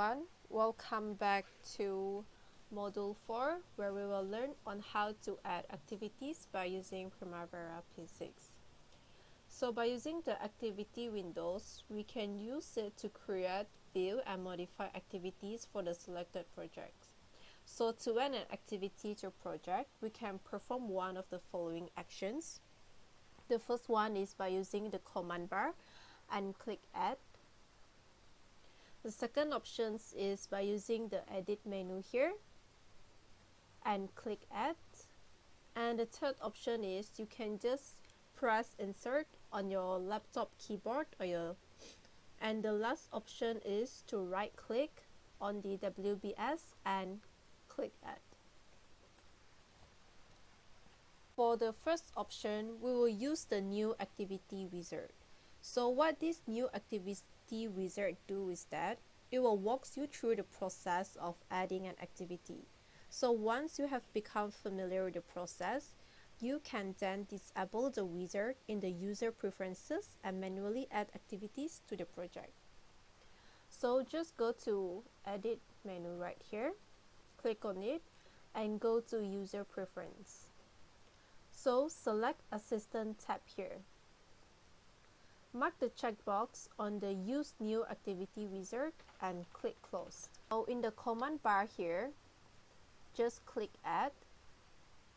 everyone. Welcome back to Module 4, where we will learn on how to add activities by using Primavera P6. So by using the activity windows, we can use it to create, view, and modify activities for the selected projects. So to add an activity to a project, we can perform one of the following actions. The first one is by using the command bar and click Add. The second option is by using the edit menu here and click Add. And the third option is you can just press insert on your laptop keyboard and the last option is to right click on the WBS and click Add. For the first option, we will use the new activity wizard. So what this new activity wizard do is that it will walk you through the process of adding an activity. So once you have become familiar with the process, you can then disable the wizard in the user preferences and manually add activities to the project. So just go to edit menu right here, click on it and go to user preference. So select assistant tab here. Mark the checkbox on the Use New Activity Wizard and click Close. So in the command bar here, just click Add.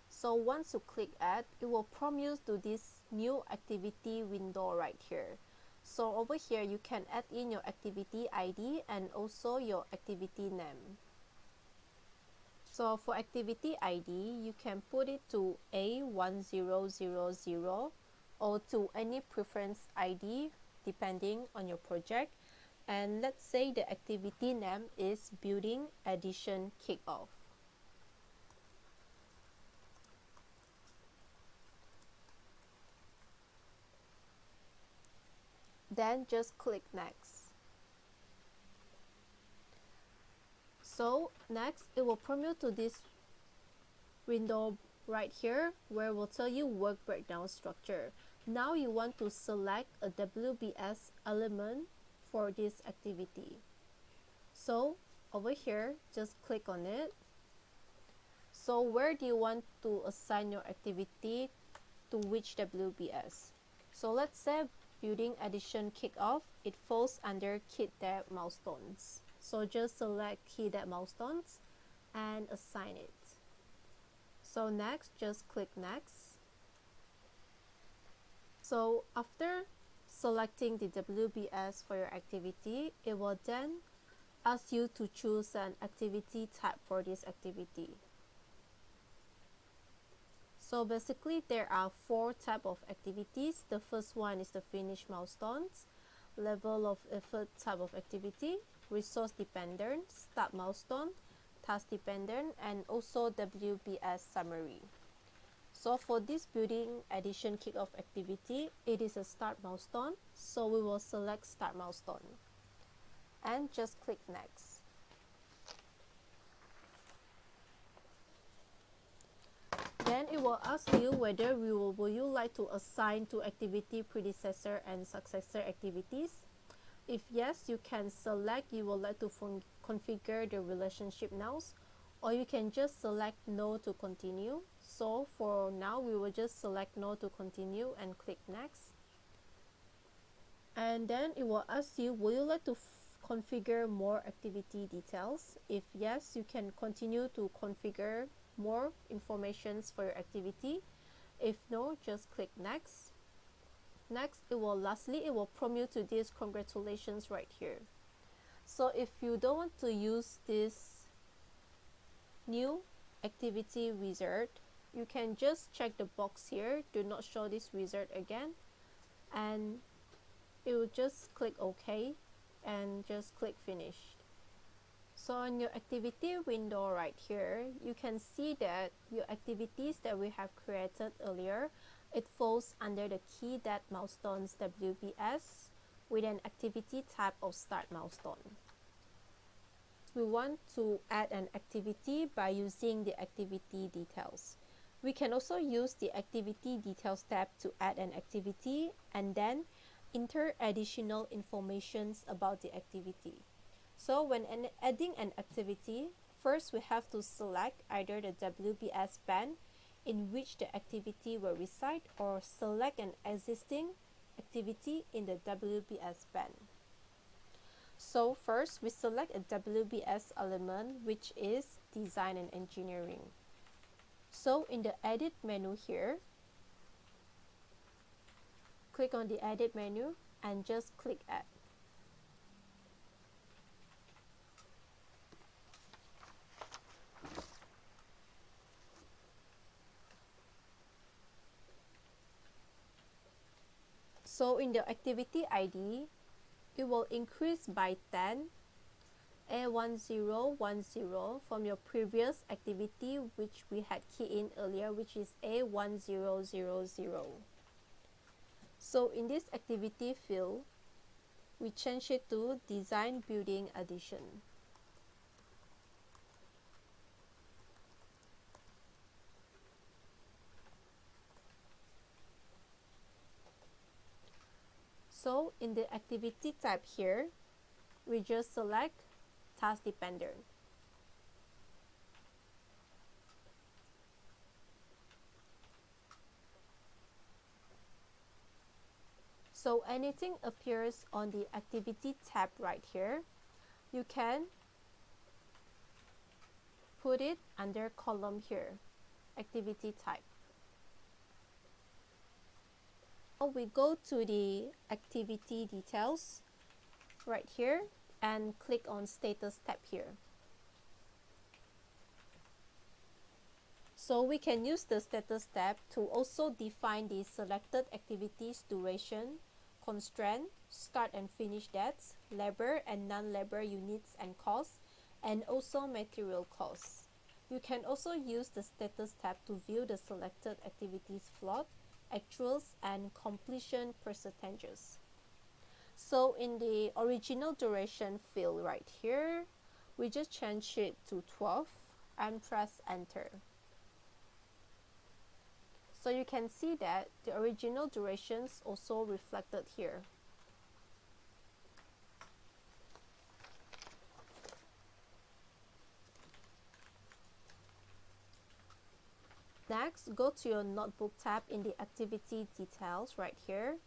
So once you click Add, it will prompt you to this new activity window right here. So over here, you can add in your activity ID and also your activity name. So for activity ID, you can put it to A1000 or to any preference ID depending on your project, and let's say the activity name is Building Addition Kickoff. Then just click Next. So next, it will prompt you to this window right here where it will tell you work breakdown structure. Now you want to select a WBS element for this activity. So over here, just click on it. So where do you want to assign your activity to which WBS? So let's say Building Addition Kickoff, it falls under Key Date Milestones. So just select Key Date Milestones and assign it. So next, just click Next. So after selecting the WBS for your activity, it will then ask you to choose an activity type for this activity. So basically, there are 4 types of activities. The first one is the finish milestones, level of effort type of activity, resource dependent, start milestone, task dependent, and also WBS summary. So for this Building Addition Kickoff activity, it is a start milestone, so we will select start milestone and just click Next. Then it will ask you whether will you like to assign to activity predecessor and successor activities. If yes, you can select you would like to configure the relationship nows, or you can just select no to continue. So for now, we will just select no to continue and click Next. And then it will ask you, will you like to configure more activity details? If yes, you can continue to configure more informations for your activity. If no, just click Next. Next, it will prompt you to this congratulations right here. So if you don't want to use this new activity wizard, you can just check the box here, do not show this wizard again, and it will just click OK and just click Finish. So on your activity window right here, you can see that your activities that we have created earlier, it falls under the Key Date Milestones WBS with an activity type of Start Milestone. We want to add an activity by using the activity details. We can also use the activity details tab to add an activity and then enter additional information about the activity. So when adding an activity, first we have to select either the WBS band in which the activity will reside or select an existing activity in the WBS band. So first we select a WBS element which is design and engineering. So in the edit menu here, click on the edit menu and just click add. So in the activity ID, it will increase by 10 A1010 from your previous activity which we had keyed in earlier, which is A1000. So in this activity field, we change it to design building addition. So in the activity type here, we just select task dependent. So anything appears on the activity tab right here, you can put it under column here, activity type. Now we go to the activity details right here and click on status tab here. So we can use the status tab to also define the selected activities duration, constraint, start and finish dates, labor and non-labor units and costs, and also material costs. You can also use the status tab to view the selected activities float, actuals, and completion percentages. So in the original duration field right here, we just change it to 12 and press enter. So you can see that the original durations also reflected here. Next, go to your notebook tab in the activity details right here.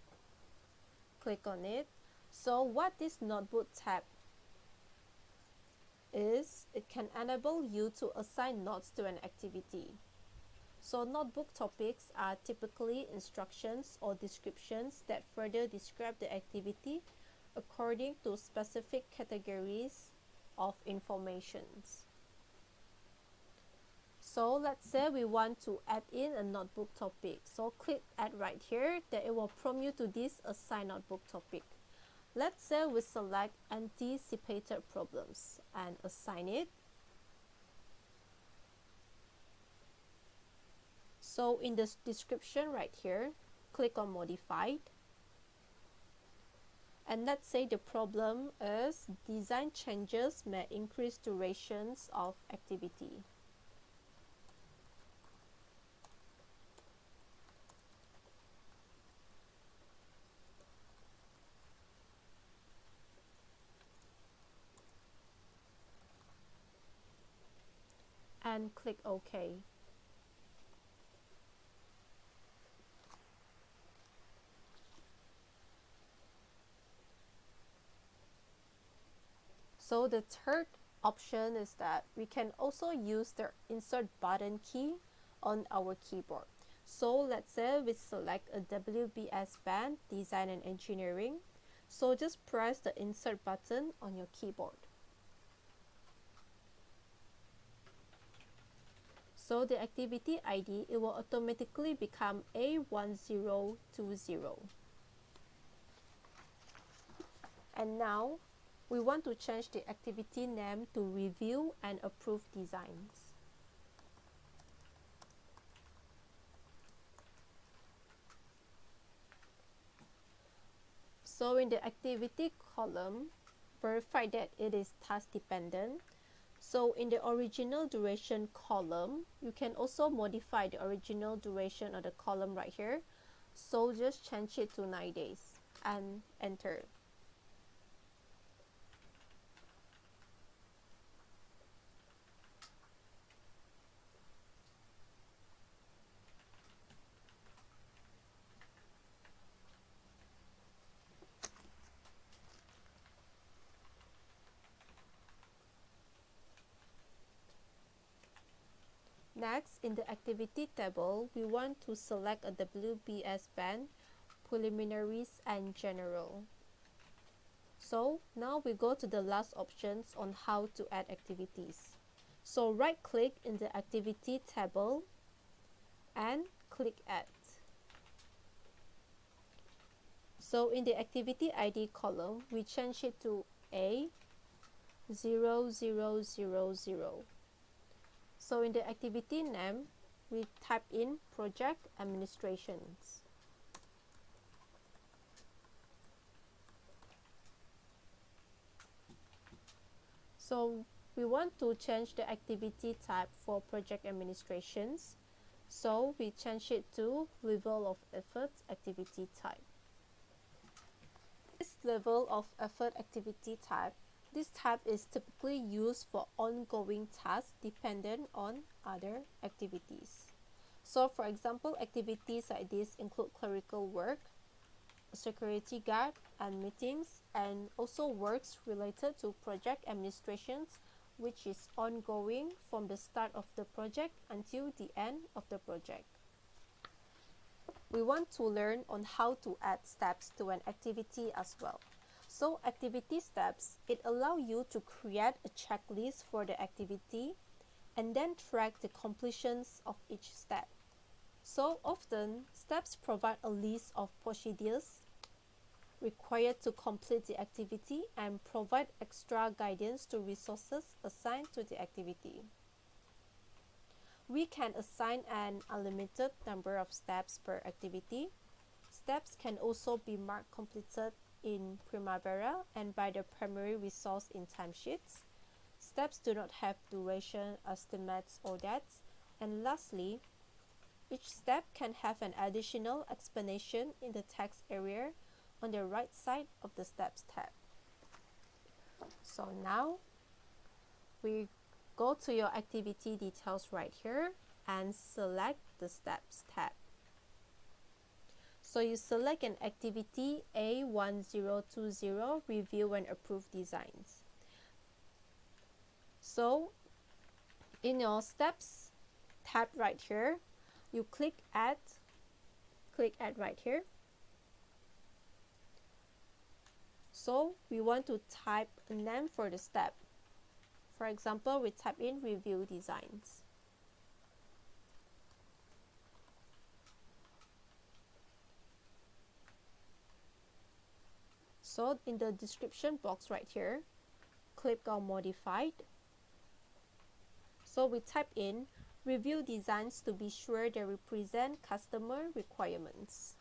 Click on it. So what this notebook tab is, it can enable you to assign notes to an activity. So notebook topics are typically instructions or descriptions that further describe the activity according to specific categories of informations. So let's say we want to add in a notebook topic. So click add right here, that it will prompt you to this assign notebook topic. Let's say we select anticipated problems and assign it. So in the description right here, click on modified. And let's say the problem is design changes may increase durations of activity. And click OK. So the third option is that we can also use the insert button key on our keyboard. So let's say we select a WBS band, design and engineering. So just press the insert button on your keyboard. So the activity ID, it will automatically become A1020. And now we want to change the activity name to review and approve designs. So in the activity column, verify that it is task dependent. So in the original duration column, you can also modify the original duration of the column right here. So just change it to 9 days and enter. Next, in the activity table, we want to select a WBS band, preliminaries and general. So now we go to the last options on how to add activities. So right click in the activity table and click add. So in the activity ID column, we change it to A0000. So in the activity name, we type in project administrations. So we want to change the activity type for project administrations. So we change it to level of effort activity type. This level of effort activity type, this type is typically used for ongoing tasks dependent on other activities. So for example, activities like this include clerical work, security guard, and meetings, and also works related to project administrations, which is ongoing from the start of the project until the end of the project. We want to learn on how to add steps to an activity as well. So activity steps, it allows you to create a checklist for the activity and then track the completions of each step. So often, steps provide a list of procedures required to complete the activity and provide extra guidance to resources assigned to the activity. We can assign an unlimited number of steps per activity. Steps can also be marked completed in Primavera and by the primary resource in timesheets. Steps do not have duration, estimates, or dates. And lastly, each step can have an additional explanation in the text area on the right side of the Steps tab. So now we go to your activity details right here and select the Steps tab. So you select an activity A1020, review and approve designs. So in your Steps tab right here, you click add right here. So we want to type a name for the step. For example, we type in review designs. So in the description box right here, click on modified. So we type in review designs to be sure they represent customer requirements.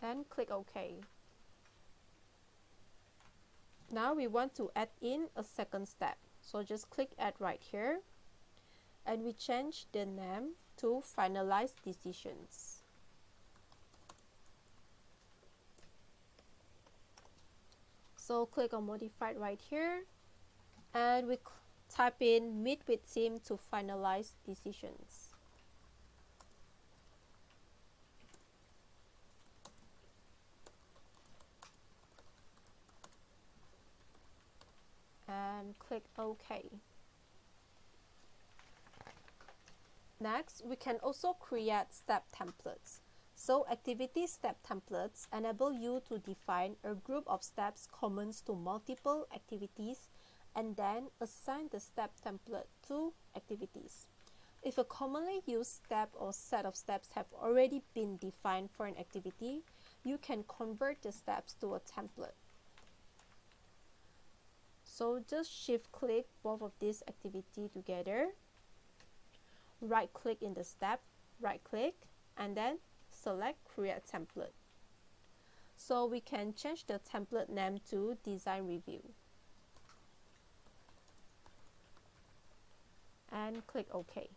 And click OK. Now we want to add in a second step. So just click add right here. And we change the name to Finalize Decisions. So click on modified right here. And we type in meet with team to finalize decisions. And click OK. Next, we can also create step templates. So activity step templates enable you to define a group of steps common to multiple activities and then assign the step template to activities. If a commonly used step or set of steps have already been defined for an activity, you can convert the steps to a template. So just shift click both of these activities together, right click in the step, right click, and then select create template. So we can change the template name to design review. And click OK.